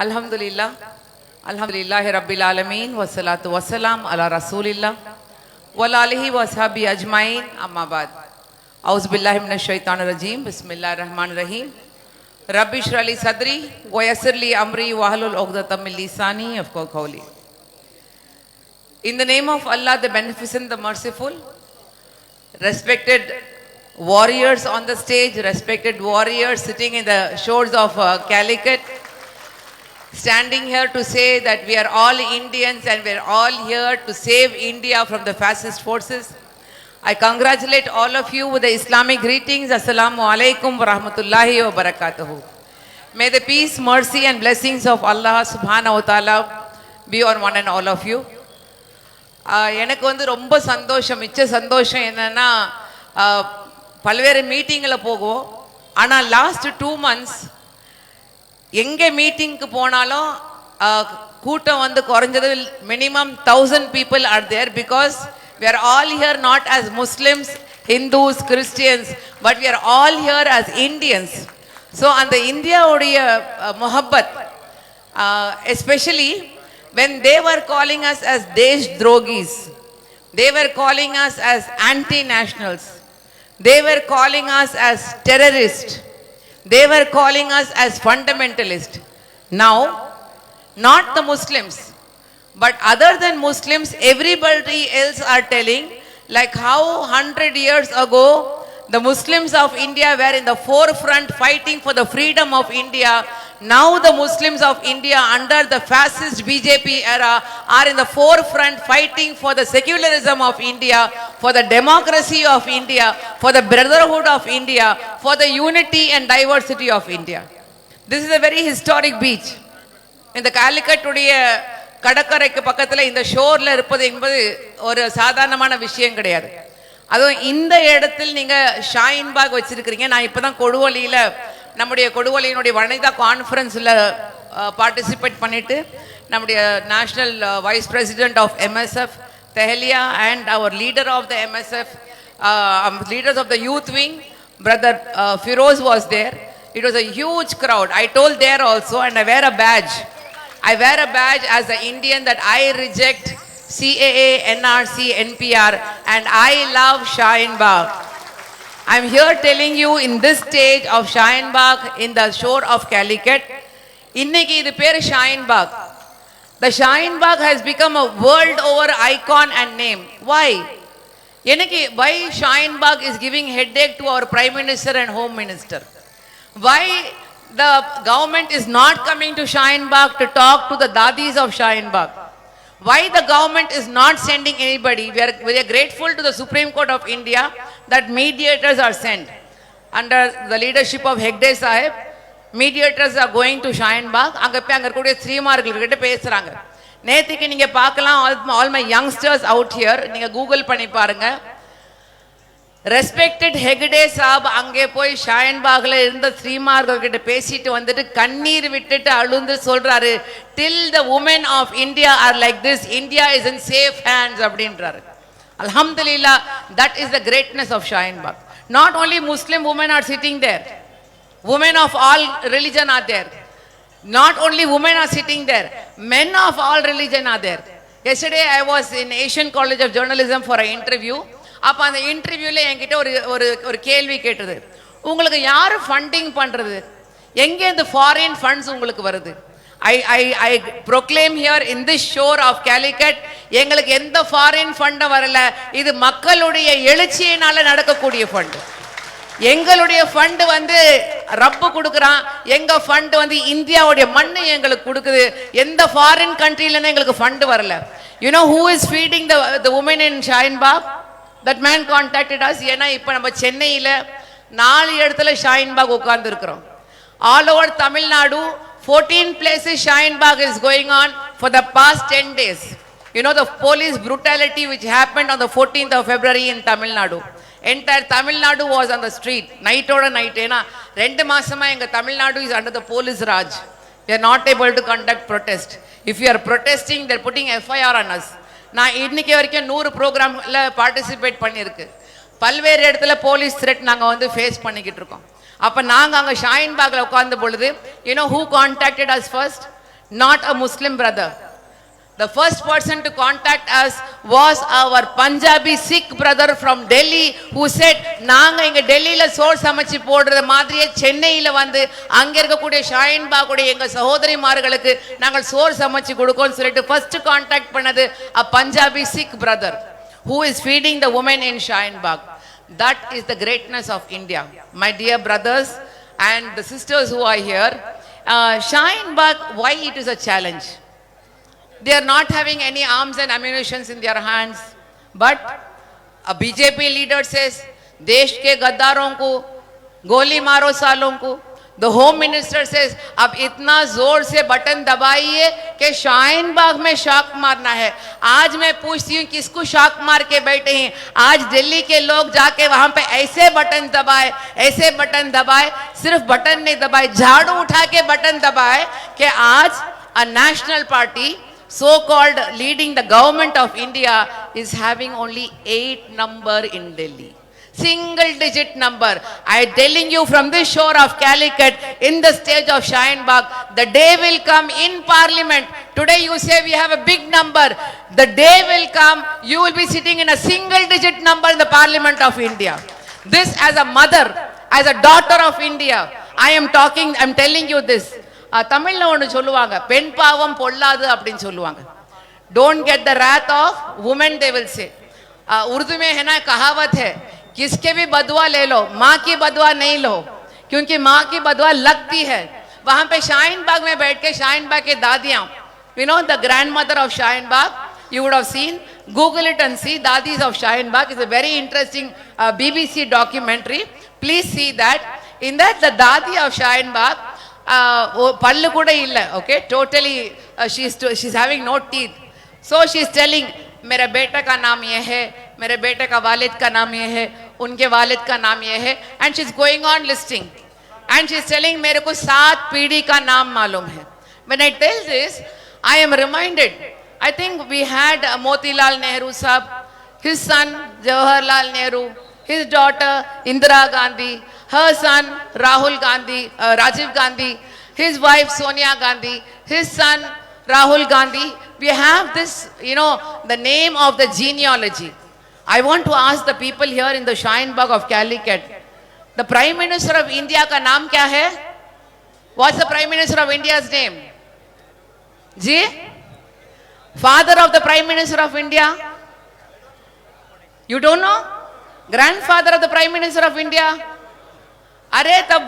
Alhamdulillah. Alhamdulillahi Rabbil Alameen. Wassalatu wassalam ala Rasulillah. Wala alihi wa ashabi ajmain. Amma ba'd. A'udhu billahi minash shaitanir rajim. Bismillahir rahmanir rahim. Rabbi shrah li sadri wa yassir li amri wa hlul 'uqdatam min lisani yafqahu qawli. In the name of Allah, the Beneficent, the Merciful, respected warriors on the stage, respected warriors sitting in the shores of Calicut, standing here to say that we are all Indians and we are all here to save India from the fascist forces. I congratulate all of you with the Islamic greetings. Assalamu alaikum wa rahmatullahi wa barakatuhu. May the peace, mercy and blessings of Allah subhanahu wa ta'ala be on one and all of you. எனக்கு வந்து ரொம்ப சந்தோஷம், மிச்ச சந்தோஷம் என்னன்னா, பல்வேறு மீட்டிங்கில் போகுவோம். ஆனால் லாஸ்ட் 2 months எங்கே மீட்டிங்க்கு போனாலும் கூட்டம் வந்து குறைஞ்சது minimum 1000 people are there, because we are all here not as Muslims, Hindus, Christians, but we are all here as Indians. So அந்த இந்தியாவுடைய முஹப்பத், especially when they were calling us as Desh Drogis, they were calling us as anti-nationals, they were calling us as terrorists, they were calling us as fundamentalists. Now, not the Muslims, but other than Muslims, everybody else are telling, like how 100 years ago the Muslims of India were in the forefront fighting for the freedom of India. Now the Muslims of India under the fascist BJP era are in the forefront fighting for the secularism of India, for the democracy of India, for the brotherhood of India, for the unity and diversity of India. This is a very historic beach. இந்த காலிக்கட்டுடைய கடற்கரைக்கு பக்கத்தில் இந்த ஷோரில் இருப்பது என்பது ஒரு சாதாரணமான விஷயம் கிடையாது. அதுவும் இந்த இடத்தில் நீங்கள் ஷாயின்பாக் வச்சிருக்கிறீங்க. நான் இப்போ தான் கொடுவலியில் நம்முடைய கொடுவலியினுடைய வனிதா கான்ஃபரன்ஸில் பார்ட்டிசிபேட் பண்ணிவிட்டு நம்முடைய national vice president of MSF Thahiliya and our leader of the MSF, leaders of the youth wing, brother Firoz was there. It was a huge crowd. I told there also, and I wear a badge. I wear a badge as an Indian that I reject CAA, NRC, NPR, and I love Shaheen Bagh. I'm here telling you in this stage of Shaheen Bagh in the shore of Calicut, இன்னைக்கு இது பேர் Shaheen Bagh. The Shaheen Bagh has become a world over icon and name. Why? Why Shaheen Bagh is giving headache to our Prime Minister and Home Minister? Why the government is not coming to Shaheen Bagh to talk to the dadis of Shaheen Bagh? Why the government is not sending anybody? We are grateful to the Supreme Court of India that mediators are sent. Under the leadership of Hegde Sahib, mediators are going to Shaheen Bagh. அங்கே போய் அங்கே இருக்கக்கூடிய ஸ்ரீமார்கள்கிட்ட பேசுகிறாங்க. நேற்றுக்கு நீங்கள் பார்க்கலாம், all my youngsters out here, நீங்கள் Google பண்ணி பாருங்கள். ரெஸ்பெக்டட் ஹெக்டே சாப் அங்கே போய் ஷாஹீன் பாக்ல இருந்த ஸ்ரீமார்கள்கிட்ட பேசிட்டு வந்துட்டு கண்ணீர் விட்டுட்டு அழுந்து சொல்றாரு, till the women of India are like this, India is in safe hands அப்படின்றாரு. Alhamdulillah, that is the greatness of Shaheen Bagh. Not only Muslim women are sitting there, women of all religion are there. Not only women are sitting there, men of all religion are there. Yesterday I was in Asian College of Journalism for an interview. அப்போ அந்த இன்டர்வியூவில் என்கிட்ட ஒரு கேள்வி கேட்டது, உங்களுக்கு யார் funding பண்ணுறது, எங்கே இந்த ஃபாரின் ஃபண்ட்ஸ் உங்களுக்கு வருது? I proclaim here in this shore of Calicut, எங்களுக்கு எந்த ஃபாரின் ஃபண்டும் வரல, இது மக்களுடைய எழுச்சியினால நடக்கக்கூடிய ஃபண்டு. எங்களுடைய ஃபண்டு வந்து ரப்பு கொடுக்குறான், எங்க ஃபண்டு வந்து இந்தியாவுடைய மண்ணு எங்களுக்கு கொடுக்குது, எந்த ஃபாரின் கண்ட்ரிலேருந்து எங்களுக்கு ஃபண்டு வரல. You know who is feeding the woman in Shaheen Bagh? That man contacted us. ஏன்னா இப்போ நம்ம சென்னையில் 4 இடத்துல Shaheen Bagh உட்கார்ந்து இருக்கிறோம். All over Tamil Nadu, 14 places Shaheen Bagh is going on for the past 10 days. You know the police brutality which happened on the 14th of February in Tamil Nadu. Entire Tamil Nadu was on the street. Night-oda night. ஏன்னா 2 மாசமா எங்க Tamil Nadu is under the police raj. We are not able to conduct protest. If you are protesting, they are putting FIR on us. நான் இன்னைக்கு வரைக்கும் 100 ப்ரோக்ராமில் participate பண்ணியிருக்கு. பல்வேறு இடத்துல போலீஸ் த்ரெட் நாங்கள் வந்து ஃபேஸ் பண்ணிக்கிட்டு இருக்கோம். அப்போ நாங்கள் அங்கே ஷாஹீன் பாக்ல உட்கார்ந்த பொழுது, you know who contacted us first? not a Muslim brother. The first person to contact us was our Punjabi Sikh brother from Delhi who said, நாங்க இங்க டெல்லியில சோறு சமைச்சு போடுறது மாதிரியே சென்னையில வந்து அங்க இருக்கக்கூடிய ஷாயின் பாகுடைய எங்க சகோதரிமார்களுக்கு நாங்கள் சோறு சமைச்சு கொடுக்கோம்னு சொல்லிட்டு first contact பண்ணது a Punjabi Sikh brother who is feeding the women in Shaheen Bagh. That is the greatness of India. My dear brothers and the sisters who are here, Shaheen Bagh, why it is a challenge? They are not having any arms and ammunitions in their hands. But a BJP leader says, देश के गद्दारों को गोली मारो सालों को. The Home Minister says, अब इतना जोर से बटन दबाइए कि शाहीन बाग में शाक मारना है. आज मैं पूछती हूँ किसको शाक मार के बैठे हैं? आज दिल्ली के लोग जाके वहां पे ऐसे बटन दबाए, सिर्फ बटन नहीं दबाए, झाड़ू उठा के बटन दबाए कि आज a national party so-called leading the government of India is having only 8 number in Delhi. Single digit number. I am telling you from this shore of Calicut, in the stage of Shaheen Bagh, the day will come in Parliament. Today you say we have a big number. The day will come, you will be sitting in a single digit number in the Parliament of India. This as a mother, as a daughter of India, I am telling you this. தமிழ்ல ஒன்று சொல்லுவாங்க, பெண் பாவம் பொல்லாது அப்படின்னு சொல்லுவாங்க. Don't get the wrath of women, they will say. Urdu में है ना कहावत है, किसके भी बदवा ले लो, माँ की बदवा नहीं लो, क्योंकि माँ की बदवा लगती है. वहां पे शाहीन बाग में बैठ के शाहीन बाग के दादियां, you know the grandmother of Shaheen Bagh, you would have seen, Google it and see Dadis of Shaheen Bagh. It's a very interesting BBC documentary. Please see that. In that the Dadi of Shaheen Bagh, pallu kuda illa, okay, totally she's having no teeth. So she's telling, मेरे बेटे का नाम ये है, मेरे बेटे का वालिद का नाम ये है, उनके वालिद का नाम ये है, and she's going on listing and she's telling मेरे को 7 पीढ़ी का नाम मालूम है. When I tell this, I am reminded, I think we had Motilal Nehru sahab, his son Jawaharlal Nehru, his daughter Indira Gandhi, her son Rajiv Gandhi, his wife Sonia Gandhi, his son Rahul Gandhi. We have this, you know, the name of the genealogy. I want to ask the people here in the Shaheen Bagh of Calicut, the Prime Minister of India ka naam kya hai? What's the Prime Minister of India's name? Ji? Father of the Prime Minister of India? You don't know? Grandfather of the Prime Minister of India?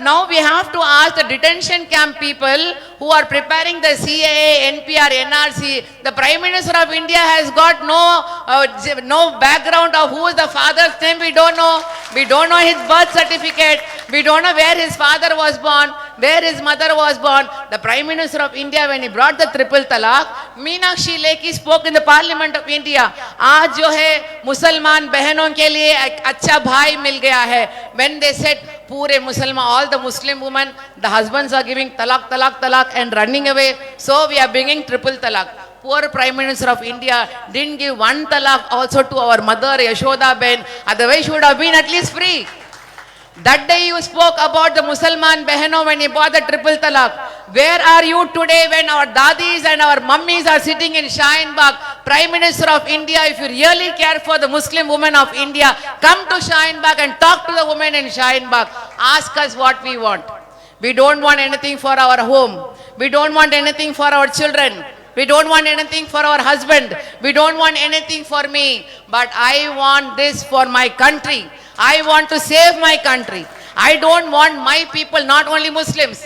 Now we have to ask the detention camp people who are preparing the CAA, NPR, NRC. The Prime Minister of India has got no background of who is the father's name. We don't know. We don't know his birth certificate. We don't know where his father was born, where his mother was born. The Prime Minister of India, when he brought the triple talaq, Meenakshi Lekhi spoke in the Parliament of India. आज जो है मुसलमान बहनों के लिए एक अच्छा भाई मिल गया है. When they said पूरे मुसलमान, all the Muslim women, the husbands are giving talaq and running away. So we are bringing triple talaq. Poor Prime Minister of India didn't give one talaq also to our mother Yashoda Ben. Otherwise she would have been at least free. That day you spoke about the Musalman Behano when you bought the triple talaq. Where are you today when our dadis and our mummies are sitting in Shaheen Bagh? Prime Minister of India, if you really care for the Muslim women of India, come to Shaheen Bagh and talk to the women in Shaheen Bagh. Ask us what we want. We don't want anything for our home. We don't want anything for our children. We don't want anything for our husband. We don't want anything for me. But I want this for my country. I want to save my country. I don't want my people, not only Muslims,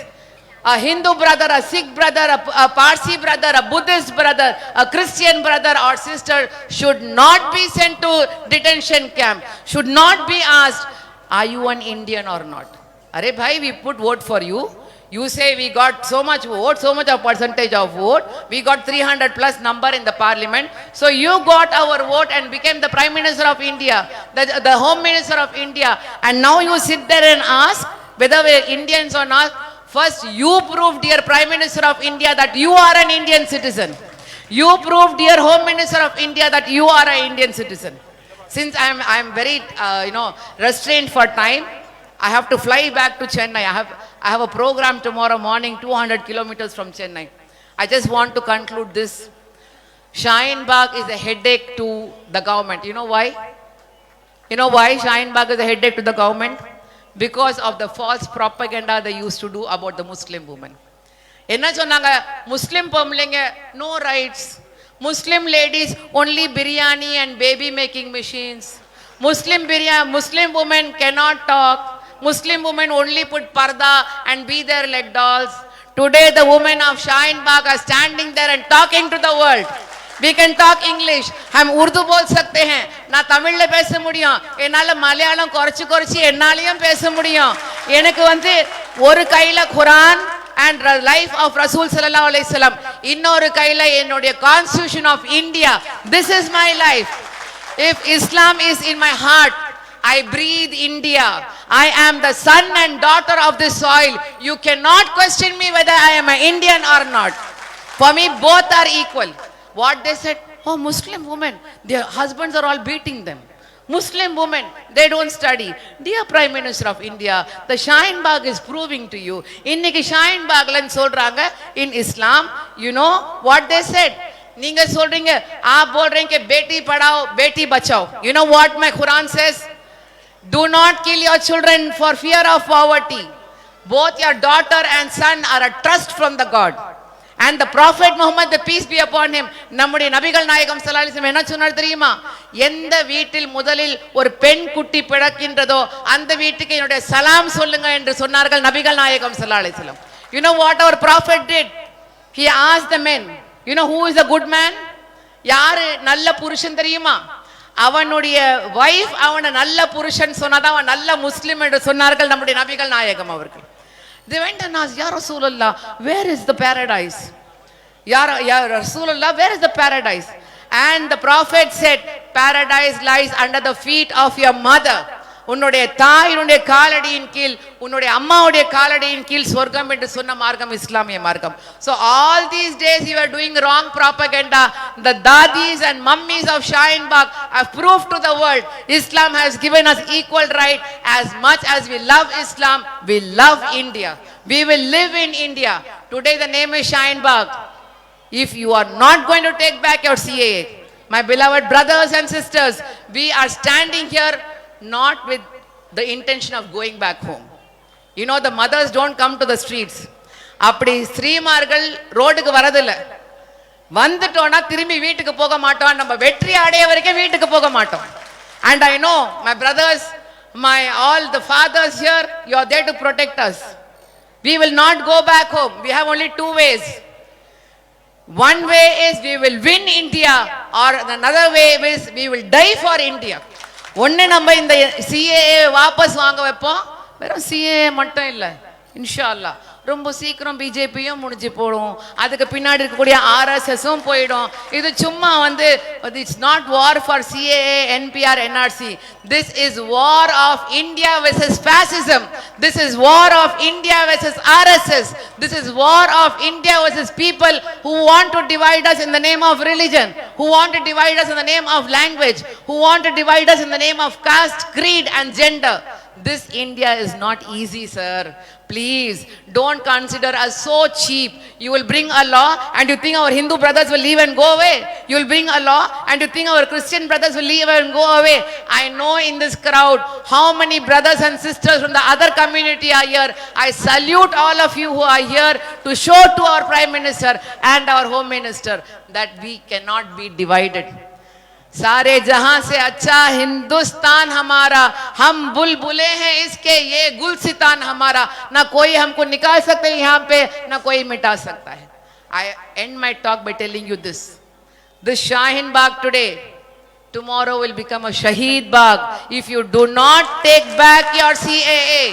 a Hindu brother, a Sikh brother, a Parsi brother, a Buddhist brother, a Christian brother or sister should not be sent to detention camp, should not be asked, are you an Indian or not? Arey bhai, we put vote for you. You say we got so much vote, so much of percentage of vote. We got 300 plus number in the parliament. So you got our vote and became the Prime Minister of India, the Home Minister of India. And now you sit there and ask whether we are Indians or not. First you prove, dear Prime Minister of India, that you are an Indian citizen. You prove, dear Home Minister of India, that you are an Indian citizen. Since I am very restrained for time, I have to fly back to Chennai. I have a program tomorrow morning, 200 kilometers from Chennai. I just want to conclude this. Shaheen Bagh is a headache to the government. You know why? You know why Shaheen Bagh is a headache to the government? Because of the false propaganda they used to do about the Muslim women. என்ன சொன்னாங்க, Muslim பொம்பளைங்க no rights, Muslim ladies only biryani and baby making machines, Muslim women cannot talk, Muslim women only put parda and be their leg dolls. Today the women of Shaheen Bagh are standing there and talking to the world. We can talk English, हम उर्दू बोल सकते हैं, ना तमिल ले பேச முடியும், என்னால மலையாளம் குறைச்சு குறைச்சு என்னாலயும் பேச முடியும். எனக்கு வந்து ஒரு கையில குர்ஆன் and life of Rasul sallallahu alaihi wasallam, இன்னொரு கையில என்னுடைய constitution of India. This is my life. If Islam is in my heart, I breathe India. I am the son and daughter of this soil. You cannot question me whether I am an Indian or not. For me both are equal. What they said, oh, Muslim women, their husbands are all beating them. Muslim women, they don't study. Dear Prime Minister of India, the Shaheen Bagh is proving to you. இன்னைக்கு Shaheen Baghlan சொல்றாங்க in Islam, you know what they said? நீங்க சொல்றீங்க, आप बोल रहे हैं कि Beti Padhao, Beti Bachao. You know what my Quran says? Do not kill your children for fear of poverty. Both your daughter and son are a trust from the God. And the Prophet Muhammad, the peace be upon him, நம்முடைய நபிகள் நாயகம் ஸல்லல்லாஹு அலைஹி வஸல்லம் என்ன சொன்னார் தெரியுமா? எந்த வீட்டில் முதலில் ஒரு பெண் குட்டி பிறக்கின்றதோ அந்த வீட்டுக்கு என்னுடைய சலாம் சொல்லுங்க என்று சொன்னார்கள் நபிகள் நாயகம் ஸல்லல்லாஹு அலைஹி வஸல்லம். You know what our prophet did? He asked the men, you know who is a good man? யாரு நல்ல புருஷன் தெரியுமா? அவனுடைய வைஃப் அவன நல்ல புருஷன் சொன்னாதான் அவன் நல்ல முஸ்லிம் என்று சொன்னார்கள் நம்முடைய நபிகள் நாயகம் அவர்கள். They went and asked, Ya Rasulullah, where is the paradise? Ya Rasulullah, where is the paradise? And the Prophet said, paradise lies under the feet of your mother. உன்னுடைய தாயினுடைய காலடியின் கீழ், உன்னுடைய அம்மாவுடைய காலடியின் கீழ் சொர்க்கம் என்று சொன்ன மார்க்கம் இஸ்லாமிய மார்க்கம். So all these days you are doing wrong propaganda. The dadis and mummies of Shaheen Bagh have proved to the world Islam has given us equal right. As much as we love Islam, we love India. We will live in India. Today the name is Shaheen Bagh. If you are not going to take back your CAA, my beloved brothers and sisters, we are standing here not with the intention of going back home. You know, the mothers don't come to the streets. அப்படி ஸ்ரீமார்கள் ரோடுக்கு வரதில்ல. வந்துட்டோம்னா திரும்பி வீட்டுக்கு போக மாட்டோம். நம்ம வெற்றி அடைய வரைக்கும் வீட்டுக்கு போக மாட்டோம். And I know my brothers, all the fathers here, you are there to protect us. We will not go back home. We have only two ways. One way is we will win India, or another way is we will die for India. ஒன்று நம்ம இந்த CAA வாபஸ் வாங்க வைப்போம். வெறும் CAA மட்டும் இல்லை, இன்ஷா அல்லாஹ் ரொம்ப சீக்கிரம் பிஜேபியும் முடிஞ்சு போடும், அதுக்கு பின்னாடி இருக்கக்கூடிய ஆர்எஸ்எஸும் போயிடும். இது சும்மா வந்து it's not war for CAA NPR NRC. This is war of India versus fascism. This is war of India versus RSS. This is war of India versus people who want to divide us in the name of religion, who want to divide us in the name of language, who want to divide us in the name of caste, creed and gender. This India is not easy, sir. Please don't consider us so cheap. You will bring a law and you think our Hindu brothers will leave and go away. You will bring a law and you think our Christian brothers will leave and go away. I know in this crowd how many brothers and sisters from the other community are here. I salute all of you who are here to show to our Prime Minister and our Home Minister that we cannot be divided. सारे जहां से अच्छा हिंदुस्तान हमारा, हम बुलबुले हैं इसके, ये गुलसितान हमारा, ना कोई हमको निकाल सकते यहाँ पे, ना कोई मिटा सकता है. I end my talk by telling you this. This Shaheen Bagh today, tomorrow will become a Shaheed Bagh if you do not take back your CAA.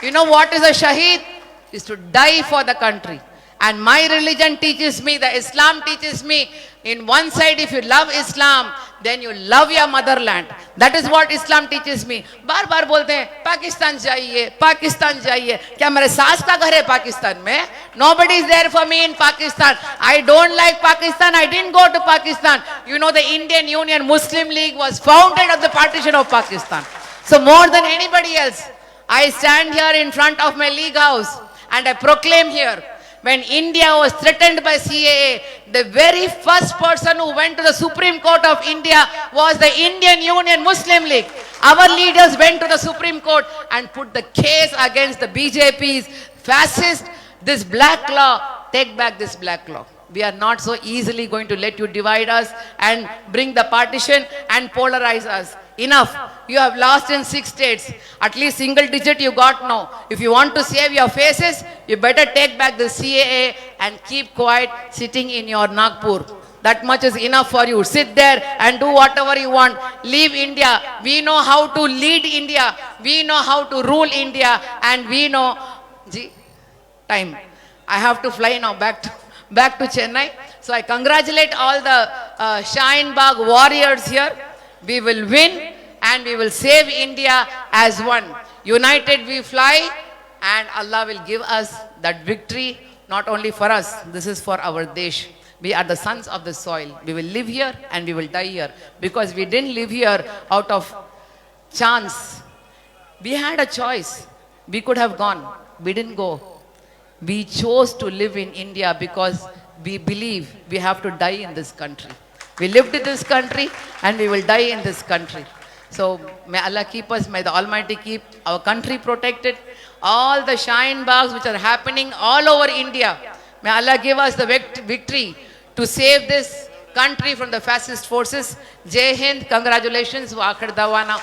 You know what is a Shaheed? Is to die for the country. And my religion teaches me, the Islam teaches me, in one side if you love Islam, then you love your motherland. That is what Islam teaches me. बार बार बोलते हैं पाकिस्तान जाइए, पाकिस्तान जाइए. क्या मेरे सास का घर है पाकिस्तान में? Nobody is there for me in Pakistan. I don't like Pakistan. I didn't go to Pakistan. You know, the Indian Union Muslim League was founded on the partition of Pakistan. So more than anybody else, I stand here in front of my league house and I proclaim here, when India was threatened by CAA, the very first person who went to the Supreme Court of India was the Indian Union Muslim League. Our leaders went to the Supreme Court and put the case against the BJP's fascist, this black law, take back this black law. We are not so easily going to let you divide us and bring the partition and polarize us. Enough. You have lost in 6 states. At least single digit you got now. If you want to save your faces, you better take back the CAA and keep quiet sitting in your Nagpur. That much is enough for you. Sit there and do whatever you want. Leave India. We know how to lead India. We know how to rule India. And we know... Time. I have to fly now back to Chennai. So I congratulate all the Shaheen Bagh warriors here. We will win and we will save India as one. United we fly, and Allah will give us that victory, not only for us, this is for our Desh. We are the sons of the soil. We will live here and we will die here, because we didn't live here out of chance. We had a choice. We could have gone. We didn't go. We chose to live in India because we believe we have to die in this country. We lived in this country and we will die in this country. So may Allah keep us, may the Almighty keep our country protected. All the Shaheen Baghs which are happening all over India, may Allah give us the victory to save this country from the fascist forces. Jai Hind, congratulations, wa akhir dawana.